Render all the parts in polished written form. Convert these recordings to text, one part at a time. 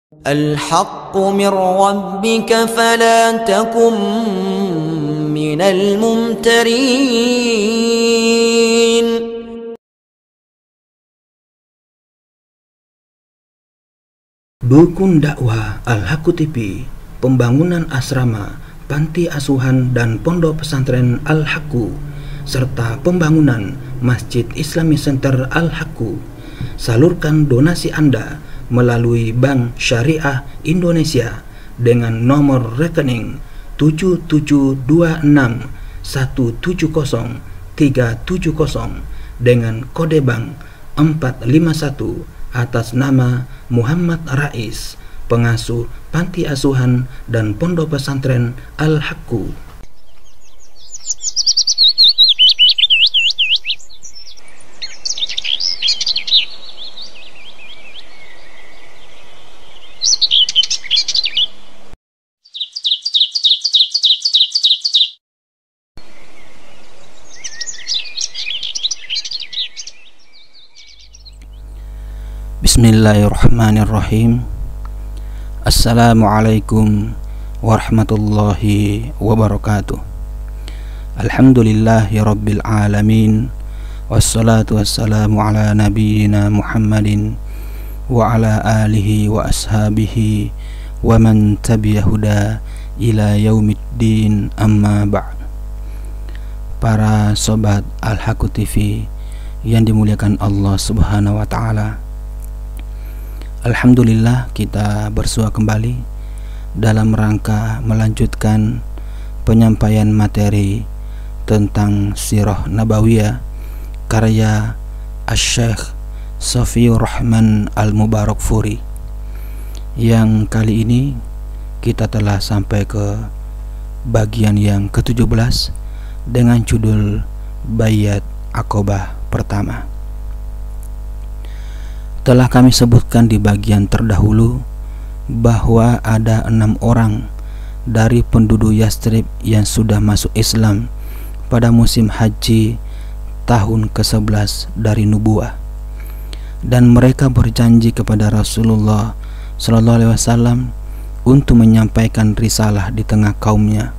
الحق من ربك فلا تكن من الممترين. Dukun dakwah Al-Haqqu TV, pembangunan asrama, panti asuhan dan pondok pesantren Al-Haqqu, serta pembangunan Masjid Islami Center Al-Haqqu. Salurkan donasi Anda melalui Bank Syariah Indonesia dengan nomor rekening 7726170370 dengan kode bank 451 atas nama Muhammad Rais, pengasuh panti asuhan dan pondok pesantren Al-Haqqu. Bismillahirrahmanirrahim. Assalamualaikum warahmatullahi wabarakatuh. Alhamdulillahi rabbil alamin, wassalatu wassalamu ala nabiyyina Muhammadin wa ala alihi wa ashabihi wa man tabi'ahuda ila yaumiddin, amma ba'd. Para sobat Al-Haqqu TV yang dimuliakan Allah Subhanahu wa ta'ala, alhamdulillah kita bersua kembali dalam rangka melanjutkan penyampaian materi tentang Sirah Nabawiyah karya Asy-Syaikh Shafiyur Rahman Al-Mubarakfuri, yang kali ini kita telah sampai ke bagian yang ke-17 dengan judul Bayat Aqabah pertama. Telah kami sebutkan di bagian terdahulu bahwa ada 6 orang dari penduduk Yastrib yang sudah masuk Islam pada musim haji tahun ke-11 dari nubuah, dan mereka berjanji kepada Rasulullah SAW untuk menyampaikan risalah di tengah kaumnya.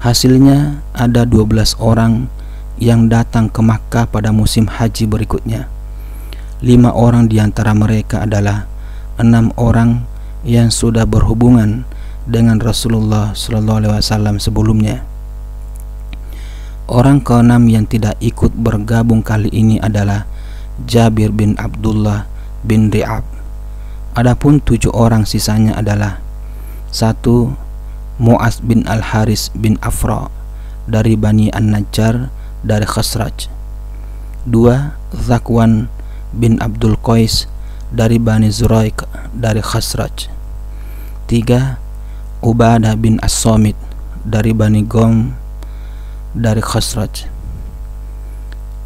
Hasilnya ada 12 orang yang datang ke Makkah pada musim haji berikutnya. 5 orang di antara mereka adalah 6 orang yang sudah berhubungan dengan Rasulullah SAW sebelumnya. Orang ke-6 yang tidak ikut bergabung kali ini adalah Jabir bin Abdullah bin Ri'ab. Adapun 7 orang sisanya adalah: 1. Mu'az bin Al-Haris bin Afra dari Bani An-Najjar dari Khazraj. 2. Zakwan bin Abdul Qais dari Bani Zuraik dari Khazraj. 3. Ubadah bin As-Samit dari Bani Gom dari Khazraj.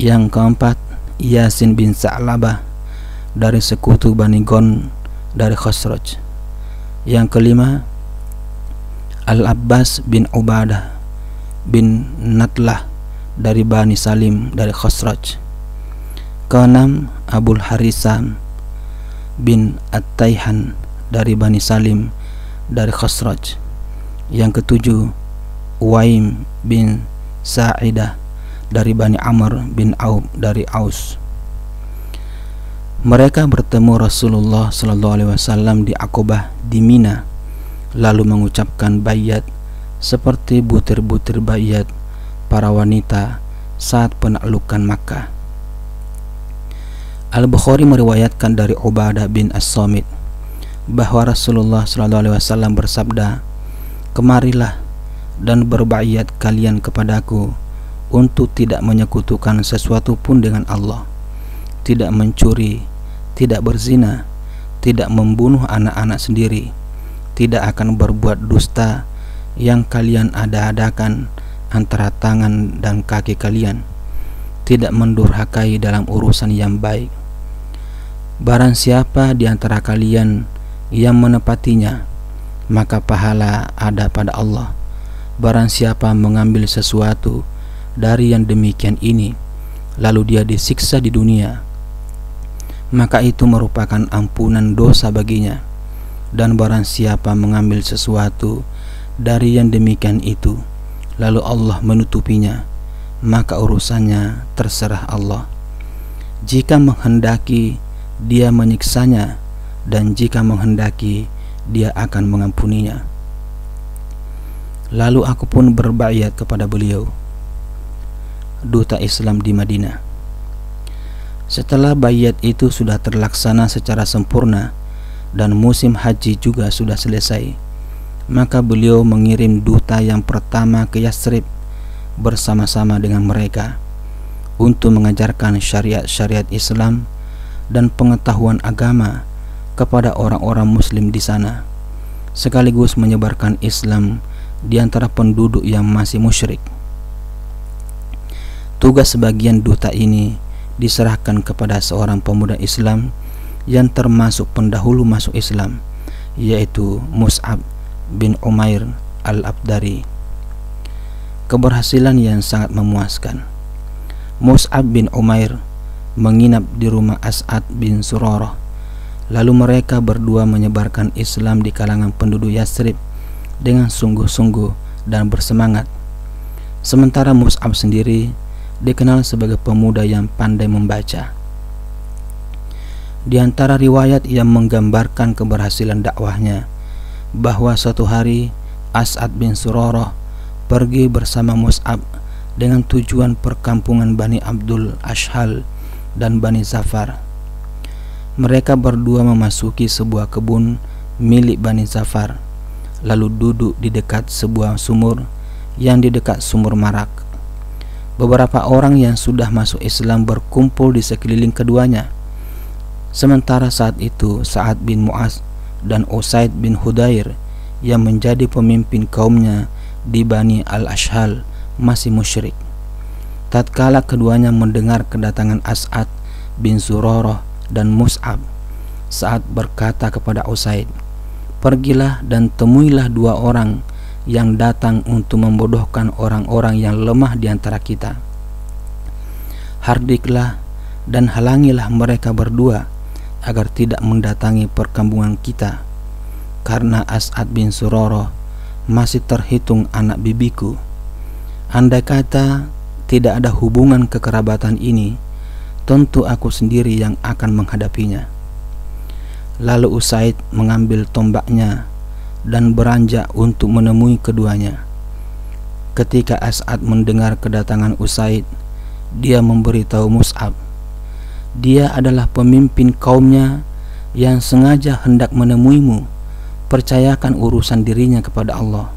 Yang keempat, Yasin bin Sa'labah dari sekutu Bani Gon dari Khazraj. Yang kelima, Al-Abbas bin Ubadah bin Natlah dari Bani Salim dari Khazraj. Keenam, Abul Harisam bin At-Taihan dari Bani Salim dari Khazraj. Yang ketujuh, Uwaim bin Sa'idah dari Bani Amr bin Auf dari Aus. Mereka bertemu Rasulullah SAW di Aqabah di Mina, lalu mengucapkan bayat seperti butir-butir bayat para wanita saat penaklukan Makkah. Al-Bukhari meriwayatkan dari Ubadah bin As-Samit bahwa Rasulullah SAW bersabda, "Kemarilah dan berbayat kalian kepadaku untuk tidak menyekutukan sesuatu pun dengan Allah, tidak mencuri, tidak berzina, tidak membunuh anak-anak sendiri, tidak akan berbuat dusta yang kalian ada-adakan antara tangan dan kaki kalian, tidak mendurhakai dalam urusan yang baik. Barang siapa di antara kalian yang menepatinya, maka pahala ada pada Allah. Barang siapa mengambil sesuatu dari yang demikian ini, lalu dia disiksa di dunia, maka itu merupakan ampunan dosa baginya. Dan barang siapa mengambil sesuatu dari yang demikian itu, lalu Allah menutupinya, maka urusannya terserah Allah. Jika menghendaki, Dia menyiksanya, dan jika menghendaki, Dia akan mengampuninya. Lalu aku pun berbaiat kepada beliau, duta Islam di Madinah. Setelah baiat itu sudah terlaksana secara sempurna dan musim haji juga sudah selesai, maka beliau mengirim duta yang pertama ke Yathrib bersama-sama dengan mereka untuk mengajarkan syariat-syariat Islam dan pengetahuan agama kepada orang-orang muslim di sana, sekaligus menyebarkan Islam di antara penduduk yang masih musyrik. Tugas sebagian duta ini diserahkan kepada seorang pemuda Islam yang termasuk pendahulu masuk Islam, yaitu Mus'ab bin Umair al-Abdari. Keberhasilan yang sangat memuaskan. Mus'ab bin Umair menginap di rumah As'ad bin Surarah. Lalu mereka berdua menyebarkan Islam di kalangan penduduk Yathrib dengan sungguh-sungguh dan bersemangat. Sementara Mus'ab sendiri dikenal sebagai pemuda yang pandai membaca. Di antara riwayat yang menggambarkan keberhasilan dakwahnya, bahwa suatu hari As'ad bin Surarah pergi bersama Mus'ab dengan tujuan perkampungan Bani Abdul Ashhal dan Bani Zafar. Mereka berdua memasuki sebuah kebun milik Bani Zafar, lalu duduk di dekat sebuah sumur yang di dekat sumur Marak. Beberapa orang yang sudah masuk Islam berkumpul di sekeliling keduanya. Sementara saat itu Sa'ad bin Mu'az dan Usaid bin Hudair yang menjadi pemimpin kaumnya di Bani al-Ashhal masih musyrik. Tatkala keduanya mendengar kedatangan As'ad bin Surarah dan Mus'ab, Sa'ad berkata kepada Usaid, "Pergilah dan temuilah dua orang yang datang untuk membodohkan orang-orang yang lemah di antara kita. Hardiklah dan halangilah mereka berdua agar tidak mendatangi perkampungan kita, karena As'ad bin Surarah masih terhitung anak bibiku. Andai kata tidak ada hubungan kekerabatan ini, tentu aku sendiri yang akan menghadapinya." Lalu Usaid mengambil tombaknya dan beranjak untuk menemui keduanya. Ketika As'ad mendengar kedatangan Usaid, dia memberitahu Mus'ab, "Dia adalah pemimpin kaumnya yang sengaja hendak menemuimu. Percayakan urusan dirinya kepada Allah."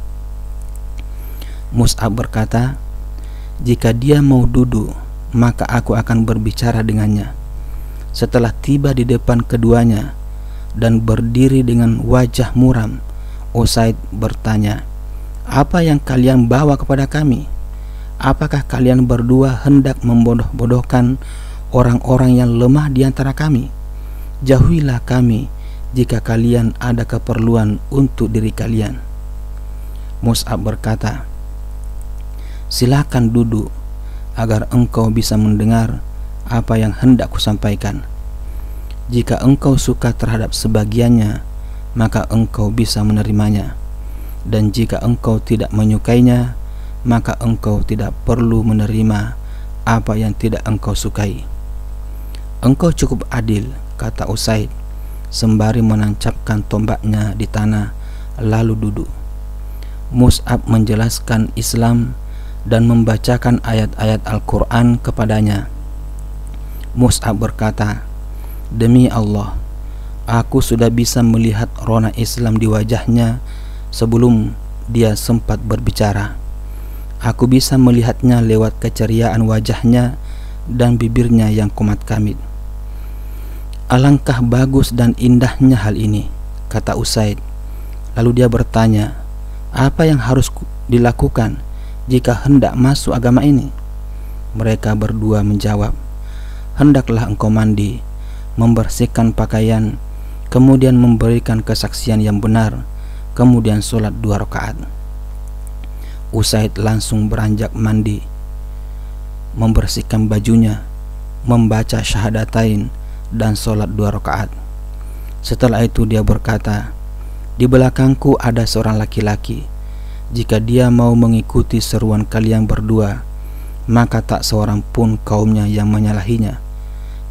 Mus'ab berkata, "Jika dia mau duduk, maka aku akan berbicara dengannya." Setelah tiba di depan keduanya dan berdiri dengan wajah muram, Usaid bertanya, "Apa yang kalian bawa kepada kami? Apakah kalian berdua hendak membodoh-bodohkan orang-orang yang lemah di antara kami? Jauhilah kami jika kalian ada keperluan untuk diri kalian." Mus'ab berkata, "Silakan duduk agar engkau bisa mendengar apa yang hendak kusampaikan. Jika engkau suka terhadap sebagiannya, maka engkau bisa menerimanya, dan jika engkau tidak menyukainya, maka engkau tidak perlu menerima apa yang tidak engkau sukai." "Engkau cukup adil," kata Usaid sembari menancapkan tombaknya di tanah lalu duduk. Mus'ab menjelaskan Islam dan membacakan ayat-ayat Al-Quran kepadanya. Mus'ab berkata, "Demi Allah, aku sudah bisa melihat rona Islam di wajahnya sebelum dia sempat berbicara. Aku bisa melihatnya lewat keceriaan wajahnya dan bibirnya yang kumat kamit." "Alangkah bagus dan indahnya hal ini," kata Usaid. Lalu dia bertanya, "Apa yang harus dilakukan jika hendak masuk agama ini?" Mereka berdua menjawab, "Hendaklah engkau mandi, membersihkan pakaian, kemudian memberikan kesaksian yang benar, kemudian sholat 2 rakaat." Usaid langsung beranjak mandi, membersihkan bajunya, membaca syahadatain dan sholat 2 rakaat. Setelah itu dia berkata, Di belakangku ada seorang laki-laki. Jika dia mau mengikuti seruan kalian berdua, maka tak seorang pun kaumnya yang menyalahinya.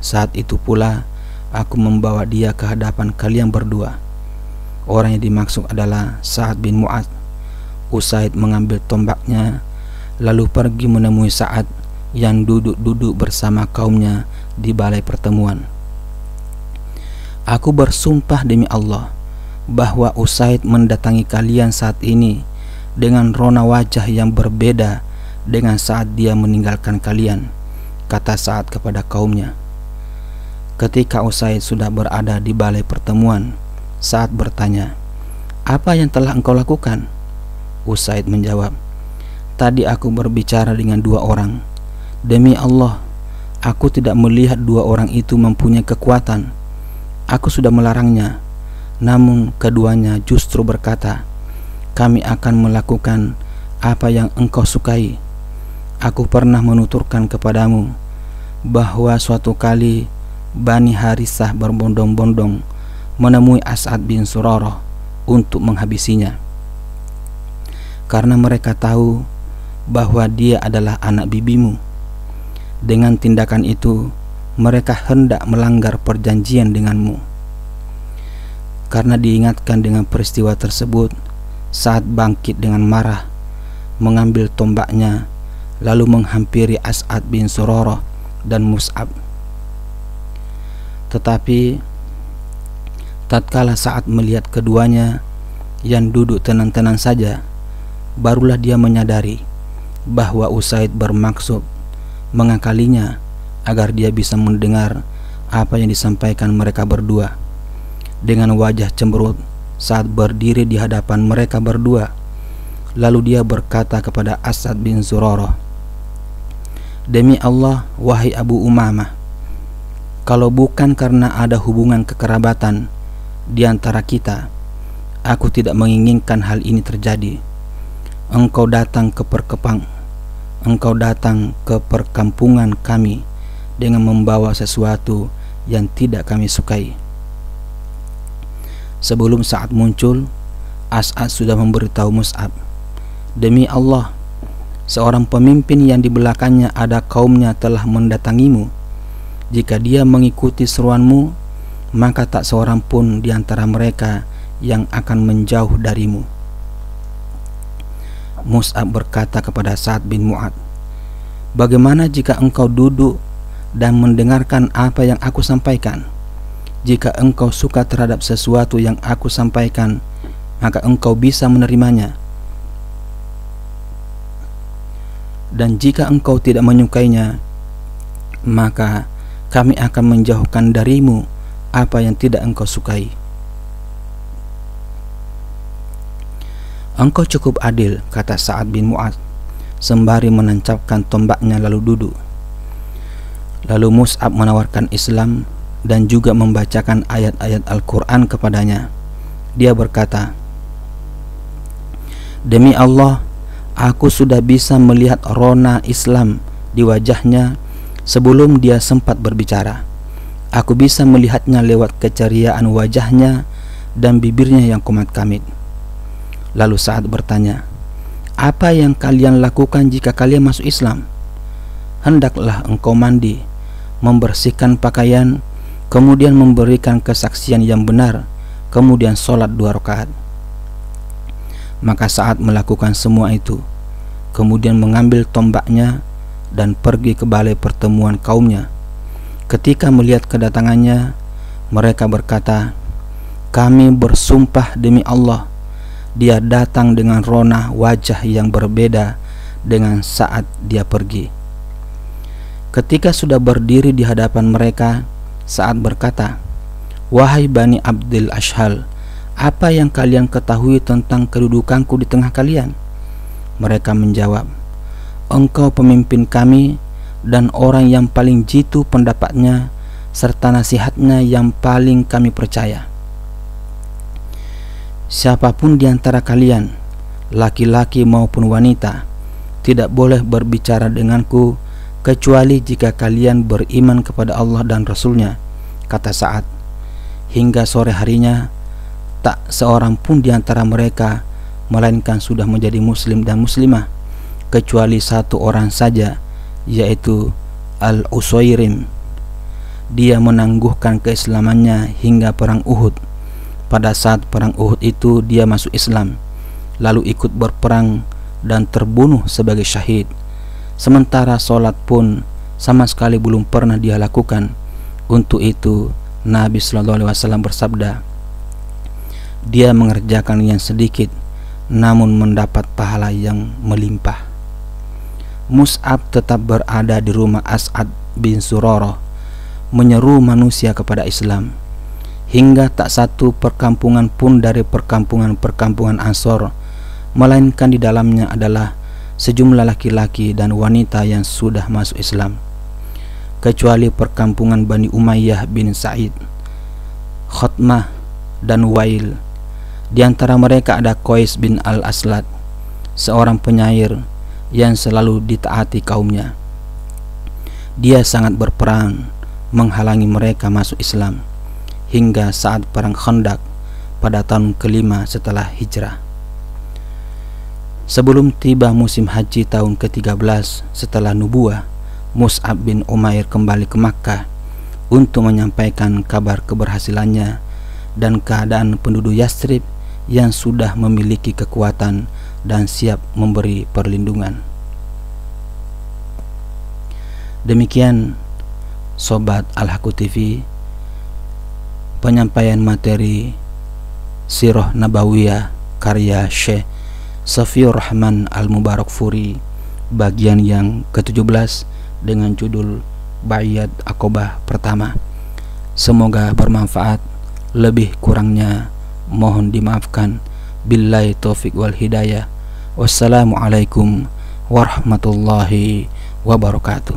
Saat itu pula aku membawa dia ke hadapan kalian berdua." Orang yang dimaksud adalah Sa'ad bin Mu'adz. Usaid mengambil tombaknya lalu pergi menemui Sa'ad yang duduk-duduk bersama kaumnya di balai pertemuan. "Aku bersumpah demi Allah bahwa Usaid mendatangi kalian saat ini dengan rona wajah yang berbeda dengan saat dia meninggalkan kalian," kata Sa'ad kepada kaumnya. Ketika Usaid sudah berada di balai pertemuan, Sa'ad bertanya, "Apa yang telah engkau lakukan?" Usaid menjawab, "Tadi aku berbicara dengan dua orang. Demi Allah, aku tidak melihat dua orang itu mempunyai kekuatan. Aku sudah melarangnya, namun keduanya justru berkata, 'Kami akan melakukan apa yang engkau sukai.' Aku pernah menuturkan kepadamu bahwa suatu kali Bani Harisah berbondong-bondong menemui As'ad bin Surarah untuk menghabisinya, karena mereka tahu bahwa dia adalah anak bibimu. Dengan tindakan itu mereka hendak melanggar perjanjian denganmu." Karena diingatkan dengan peristiwa tersebut, Sa'ad bangkit dengan marah, mengambil tombaknya lalu menghampiri As'ad bin Surarah dan Mus'ab. Tetapi tatkala Sa'ad melihat keduanya yang duduk tenang-tenang saja, barulah dia menyadari bahwa Usaid bermaksud mengakalinya agar dia bisa mendengar apa yang disampaikan mereka berdua. Dengan wajah cemberut, Sa'ad berdiri di hadapan mereka berdua. Lalu dia berkata kepada As'ad bin Surarah, "Demi Allah, wahai Abu Umamah, kalau bukan karena ada hubungan kekerabatan di antara kita, aku tidak menginginkan hal ini terjadi. Engkau datang ke perkampungan kami dengan membawa sesuatu yang tidak kami sukai." Sebelum Sa'ad muncul, As'ad sudah memberitahu Mus'ab, "Demi Allah, seorang pemimpin yang di belakangnya ada kaumnya telah mendatangimu. Jika dia mengikuti seruanmu, maka tak seorang pun di antara mereka yang akan menjauh darimu." Mus'ab berkata kepada Sa'ad bin Mu'adz, "Bagaimana jika engkau duduk dan mendengarkan apa yang aku sampaikan? Jika engkau suka terhadap sesuatu yang aku sampaikan, maka engkau bisa menerimanya. Dan jika engkau tidak menyukainya, maka kami akan menjauhkan darimu apa yang tidak engkau sukai." "Engkau cukup adil," kata Sa'ad bin Mu'adz sembari menancapkan tombaknya lalu duduk. Lalu Mus'ab menawarkan Islam dan juga membacakan ayat-ayat Al-Quran kepadanya. Dia berkata, "Demi Allah, aku sudah bisa melihat rona Islam di wajahnya sebelum dia sempat berbicara. Aku bisa melihatnya lewat keceriaan wajahnya dan bibirnya yang komat-kamit." Lalu Sa'ad bertanya, "Apa yang kalian lakukan jika kalian masuk Islam?" "Hendaklah engkau mandi, membersihkan pakaian, kemudian memberikan kesaksian yang benar, kemudian sholat 2 rakaat." Maka Sa'ad melakukan semua itu, kemudian mengambil tombaknya dan pergi ke balai pertemuan kaumnya. Ketika melihat kedatangannya, mereka berkata, "Kami bersumpah demi Allah, dia datang dengan rona wajah yang berbeda dengan saat dia pergi." Ketika sudah berdiri di hadapan mereka, Sa'ad berkata, "Wahai Bani Abdul Ashhal, apa yang kalian ketahui tentang kedudukanku di tengah kalian?" Mereka menjawab, "Engkau pemimpin kami dan orang yang paling jitu pendapatnya serta nasihatnya yang paling kami percaya. Siapapun di antara kalian, laki-laki maupun wanita, tidak boleh berbicara denganku kecuali jika kalian beriman kepada Allah dan Rasulnya," kata Sa'ad. Hingga sore harinya tak seorang pun di antara mereka melainkan sudah menjadi muslim dan muslimah, kecuali satu orang saja, yaitu Al-Usairim. Dia menangguhkan keislamannya hingga perang Uhud. Pada saat perang Uhud itu dia masuk Islam, lalu ikut berperang dan terbunuh sebagai syahid. Sementara sholat pun sama sekali belum pernah dia lakukan. Untuk itu Nabi SAW bersabda, dia mengerjakan yang sedikit namun mendapat pahala yang melimpah. Mus'ab tetap berada di rumah As'ad bin Zurarah, menyeru manusia kepada Islam, hingga tak satu perkampungan pun dari perkampungan-perkampungan Ansor melainkan di dalamnya adalah sejumlah laki-laki dan wanita yang sudah masuk Islam, kecuali perkampungan Bani Umayyah bin Sa'id, Khotmah dan Wail. Di antara mereka ada Qais bin Al-Aslat, seorang penyair yang selalu ditaati kaumnya. Dia sangat berperang menghalangi mereka masuk Islam hingga saat perang Khandaq pada tahun ke-5 setelah hijrah. Sebelum tiba musim haji tahun ke-13 setelah nubuah, Mus'ab bin Umair kembali ke Makkah untuk menyampaikan kabar keberhasilannya dan keadaan penduduk Yathrib yang sudah memiliki kekuatan dan siap memberi perlindungan. Demikian Sobat Al-Haqqu TV, penyampaian materi Sirah Nabawiyah karya Syekh Safiur Rahman Al-Mubarakfuri, bagian yang ke-17 dengan judul Baiat Aqabah pertama. Semoga bermanfaat. Lebih kurangnya mohon dimaafkan. Billahi taufik wal hidayah. Wassalamualaikum warahmatullahi wabarakatuh.